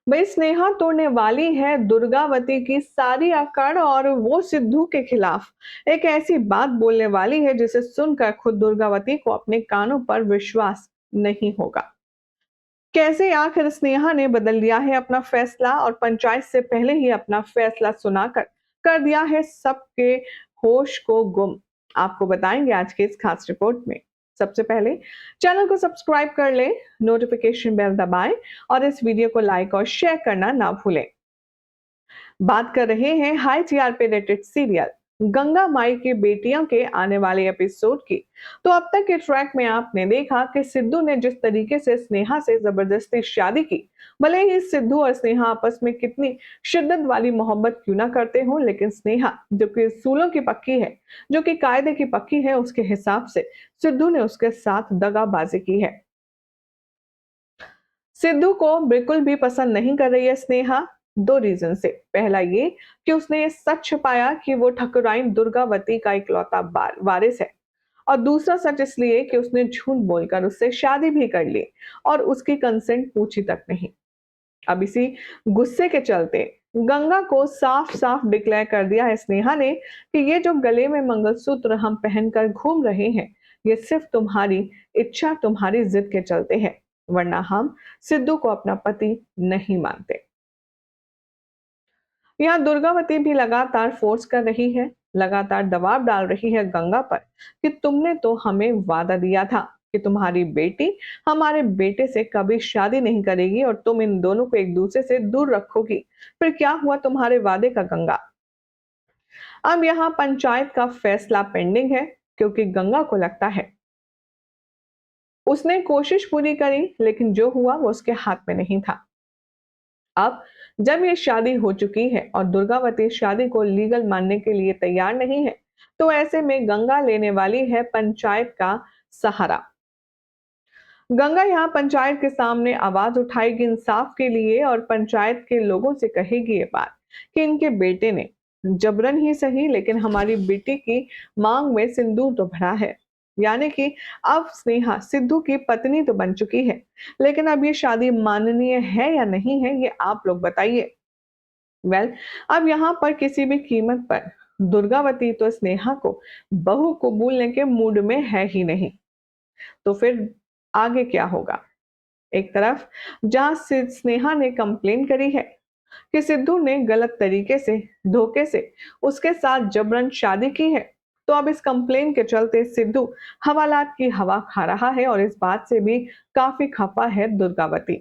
भाई स्नेहा तोड़ने वाली है दुर्गावती की सारी अकड़ और वो सिद्धू के खिलाफ एक ऐसी बात बोलने वाली है जिसे सुनकर खुद दुर्गावती को अपने कानों पर विश्वास नहीं होगा। कैसे आखिर स्नेहा ने बदल लिया है अपना फैसला और पंचायत से पहले ही अपना फैसला सुनाकर कर दिया है सबके होश को गुम। आपको बताएंगे आज के इस खास रिपोर्ट में। सबसे पहले चैनल को सब्सक्राइब कर ले, नोटिफिकेशन बेल दबाएं और इस वीडियो को लाइक और शेयर करना ना भूलें। बात कर रहे हैं high TRP rated serial Ganga Maai की बेटियों के आने वाले एपिसोड की। तो अब तक के ट्रैक में आपने देखा कि सिद्धू ने जिस तरीके से स्नेहा से जबरदस्ती शादी की, भले ही सिद्धू और स्नेहा आपस में कितनी शिद्दत वाली मोहब्बत क्यों ना करते हो, लेकिन स्नेहा जो कि उसूलों की पक्की है, जो कि कायदे की पक्की है, उसके हिसाब से सिद्धू ने उसके साथ दगाबाजी की है। सिद्धू को बिल्कुल भी पसंद नहीं कर रही है स्नेहा, दो रीजन से। पहला ये कि उसने ये सच छुपाया कि वो ठकुराइन दुर्गावती का इकलौता वारिस है, और दूसरा सच इसलिए कि उसने झूठ बोलकर उससे शादी भी कर ली और उसकी कंसेंट पूछी तक नहीं। अब इसी गुस्से के चलते गंगा को साफ साफ डिक्लेयर कर दिया है स्नेहा ने कि ये जो गले में मंगलसूत्र हम पहनकर घूम रहे हैं, ये सिर्फ तुम्हारी इच्छा, तुम्हारी जिद के चलते हैं, वरना हम सिद्धू को अपना पति नहीं मानते। यहाँ दुर्गावती भी लगातार फोर्स कर रही है, लगातार दबाव डाल रही है गंगा पर कि तुमने तो हमें वादा दिया था कि तुम्हारी बेटी हमारे बेटे से कभी शादी नहीं करेगी और तुम इन दोनों को एक दूसरे से दूर रखोगी। फिर क्या हुआ तुम्हारे वादे का गंगा? अब यहाँ पंचायत का फैसला पेंडिंग है, क्योंकि गंगा को लगता है उसने कोशिश पूरी करी, लेकिन जो हुआ वो उसके हाथ में नहीं था। अब जब ये शादी हो चुकी है और दुर्गावती शादी को लीगल मानने के लिए तैयार नहीं है, तो ऐसे में गंगा लेने वाली है पंचायत का सहारा। गंगा यहाँ पंचायत के सामने आवाज उठाएगी इंसाफ के लिए और पंचायत के लोगों से कहेगी ये बात कि इनके बेटे ने जबरन ही सही, लेकिन हमारी बेटी की मांग में सिंदूर तो भरा है। यानी कि अब स्नेहा सिद्धू की पत्नी तो बन चुकी है, लेकिन अब ये शादी माननीय है या नहीं है, ये आप लोग बताइए। अब यहाँ पर किसी भी कीमत पर दुर्गावती तो स्नेहा को बहू कबूलने के मूड में है ही नहीं। तो फिर आगे क्या होगा? एक तरफ जहां स्नेहा ने कंप्लेन करी है कि सिद्धू ने गलत तरीके से, धोखे से उसके साथ जबरन शादी की है, तो अब इस कंप्लेन के चलते सिद्धू हवालात की हवा खा रहा है और इस बात से भी काफी खफा है दुर्गावती।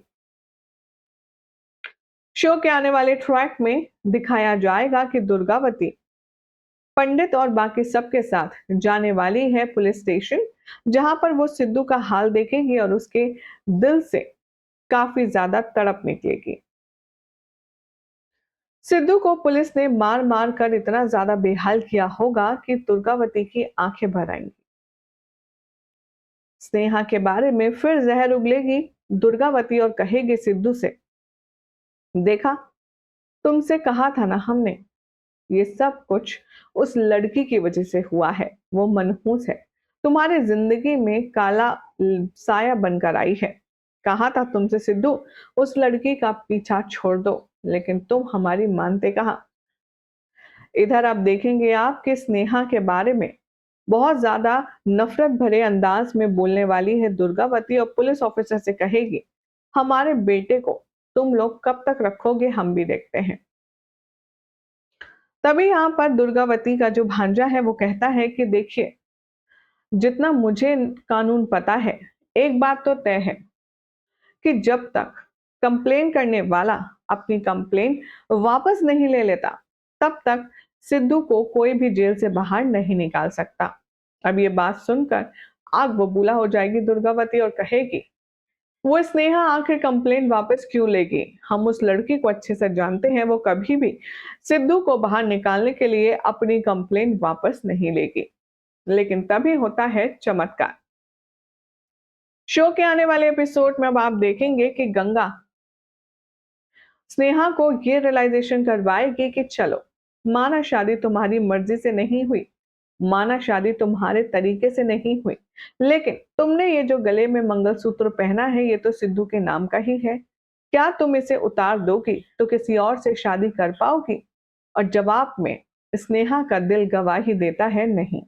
शो के आने वाले ट्रैक में दिखाया जाएगा कि दुर्गावती पंडित और बाकी सबके साथ जाने वाली है पुलिस स्टेशन, जहां पर वो सिद्धू का हाल देखेगी और उसके दिल से काफी ज्यादा तड़प निकलेगी। सिद्धू को पुलिस ने मार मार कर इतना ज्यादा बेहाल किया होगा कि दुर्गावती की आंखें भर आएंगी। स्नेहा के बारे में फिर जहर उगलेगी दुर्गावती और कहेगी सिद्धू से, देखा, तुमसे कहा था ना हमने, ये सब कुछ उस लड़की की वजह से हुआ है। वो मनहूस है, तुम्हारी जिंदगी में काला साया बनकर आई है। कहा था तुमसे सिद्धू, उस लड़की का पीछा छोड़ दो, लेकिन तुम हमारी मानते कहाँ। इधर आप देखेंगे आप कि स्नेहा के बारे में बहुत ज्यादा नफरत भरे अंदाज में बोलने वाली है दुर्गावती और पुलिस ऑफिसर से कहेगी, हमारे बेटे को तुम लोग कब तक रखोगे, हम भी देखते हैं। तभी यहाँ पर दुर्गावती का जो भांजा है वो कहता है कि देखिए, जितना मुझे कानून पता है, एक बात तो तय है कि जब तक कंप्लेन करने वाला अपनी कंप्लेन वापस नहीं ले लेता, तब तक सिद्धू को कोई भी जेल से बाहर नहीं निकाल सकता। अब ये बात सुनकर आग बबूला हो जाएगी दुर्गावती और कहेगी, वो स्नेहा आखिर कंप्लेन वापस क्यों लेगी? हम उस लड़की को अच्छे से जानते हैं, वो कभी भी सिद्धू को बाहर निकालने के लिए अपनी कंप्लेन वापस नहीं लेगी। लेकिन तभी होता है चमत्कार। शो के आने वाले एपिसोड में अब आप देखेंगे कि गंगा स्नेहा को ये रियलाइजेशन करवाएगी कि चलो, माना शादी तुम्हारी मर्जी से नहीं हुई, माना शादी तुम्हारे तरीके से नहीं हुई, लेकिन तुमने ये जो गले में मंगलसूत्र पहना है, ये तो सिद्धू के नाम का ही है। क्या तुम इसे उतार दोगी तो किसी और से शादी कर पाओगी? और जवाब में स्नेहा का दिल गवाही देता है नहीं।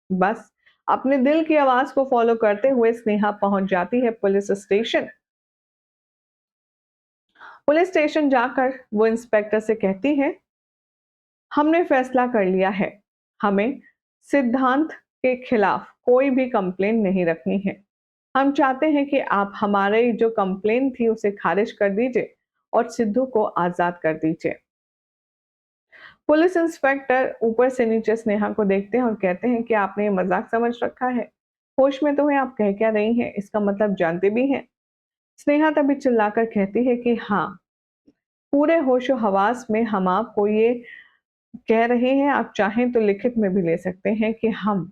बस अपने दिल की आवाज को फॉलो करते हुए स्नेहा पहुंच जाती है पुलिस स्टेशन। पुलिस स्टेशन जाकर वो इंस्पेक्टर से कहती है, हमने फैसला कर लिया है, हमें सिद्धांत के खिलाफ कोई भी कंप्लेन नहीं रखनी है। हम चाहते हैं कि आप हमारे जो कंप्लेन थी उसे खारिज कर दीजिए और सिद्धू को आजाद कर दीजिए। पुलिस इंस्पेक्टर ऊपर से नीचे स्नेहा को देखते हैं और कहते हैं कि आपने ये मजाक समझ रखा है। होश में तो है, आप कह क्या रही हैं? इसका मतलब जानते भी हैं। स्नेहा तभी चिल्लाकर कहती है कि हाँ, पूरे होशो हवास में हम आपको ये कह रहे हैं, आप चाहें तो लिखित में भी ले सकते हैं कि हम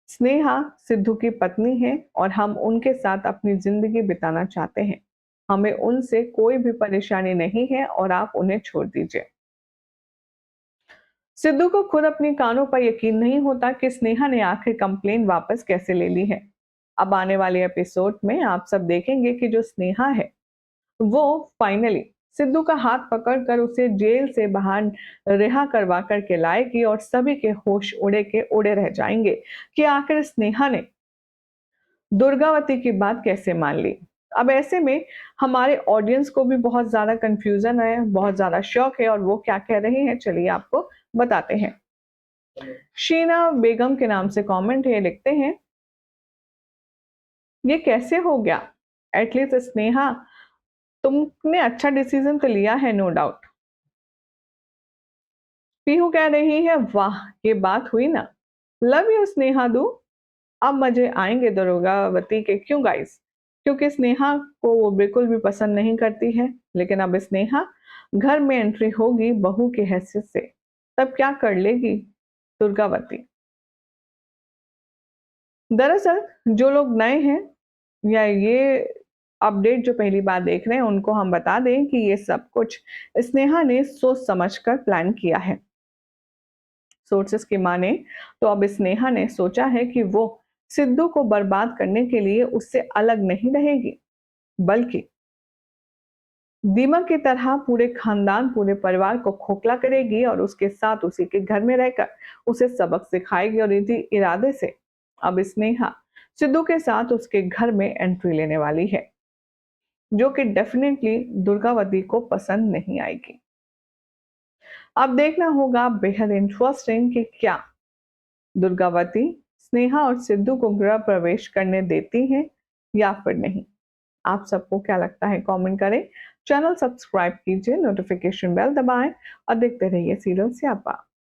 स्नेहा सिद्धू की पत्नी है और हम उनके साथ अपनी जिंदगी बिताना चाहते हैं। हमें उनसे कोई भी परेशानी नहीं है और आप उन्हें छोड़ दीजिए। सिद्धू को खुद अपने कानों पर यकीन नहीं होता कि स्नेहा ने आखिर कंप्लेन वापस कैसे ले ली है। अब आने वाले एपिसोड में आप सब देखेंगे कि जो स्नेहा है वो फाइनली सिद्धू का हाथ पकड़कर उसे जेल से बाहर रिहा करवा करके लाएगी और सभी के होश उड़े के उड़े रह जाएंगे कि आखिर स्नेहा ने दुर्गावती की बात कैसे मान ली। अब ऐसे में हमारे ऑडियंस को भी बहुत ज्यादा कंफ्यूजन है, बहुत ज्यादा शौक है और वो क्या कह रहे हैं चलिए आपको बताते हैं। शीना बेगम के नाम से कमेंट है, लिखते हैं, ये कैसे हो गया? एटलीस्ट स्नेहा तुमने अच्छा डिसीजन तो लिया है, नो डाउट। पीहू कह रही है, वाह ये बात हुई ना, लव यू स्नेहा दू। अब मजे आएंगे दुर्गावती के, क्यों गाइस? क्योंकि स्नेहा को वो बिल्कुल भी पसंद नहीं करती है, लेकिन अब स्नेहा घर में एंट्री होगी बहू की हैसियत से, तब क्या कर लेगी दुर्गावती। दरअसल जो लोग नए हैं या ये अपडेट जो पहली बार देख रहे हैं उनको हम बता दें कि ये सब कुछ स्नेहा ने सोच समझकर प्लान किया है। सोर्सेस की माने तो अब स्नेहा ने सोचा है कि वो सिद्धू को बर्बाद करने के लिए उससे अलग नहीं रहेगी, बल्कि दीमक की तरह पूरे खानदान पूरे परिवार को खोखला करेगी और उसके साथ उसी के घर में रहकर उसे सबक सिखाएगी। और इसी इरादे से अब स्नेहा सिद्धू के साथ उसके घर में एंट्री लेने वाली है, जो कि डेफिनेटली दुर्गावती को पसंद नहीं आएगी। अब देखना होगा बेहद इंटरेस्टिंग कि क्या दुर्गावती स्नेहा और सिद्धू को गृह प्रवेश करने देती हैं या फिर नहीं। आप सबको क्या लगता है कमेंट करें। चैनल सब्सक्राइब कीजिए, नोटिफिकेशन बेल दबाएं और देखते रहिए सीरियल स्यापा।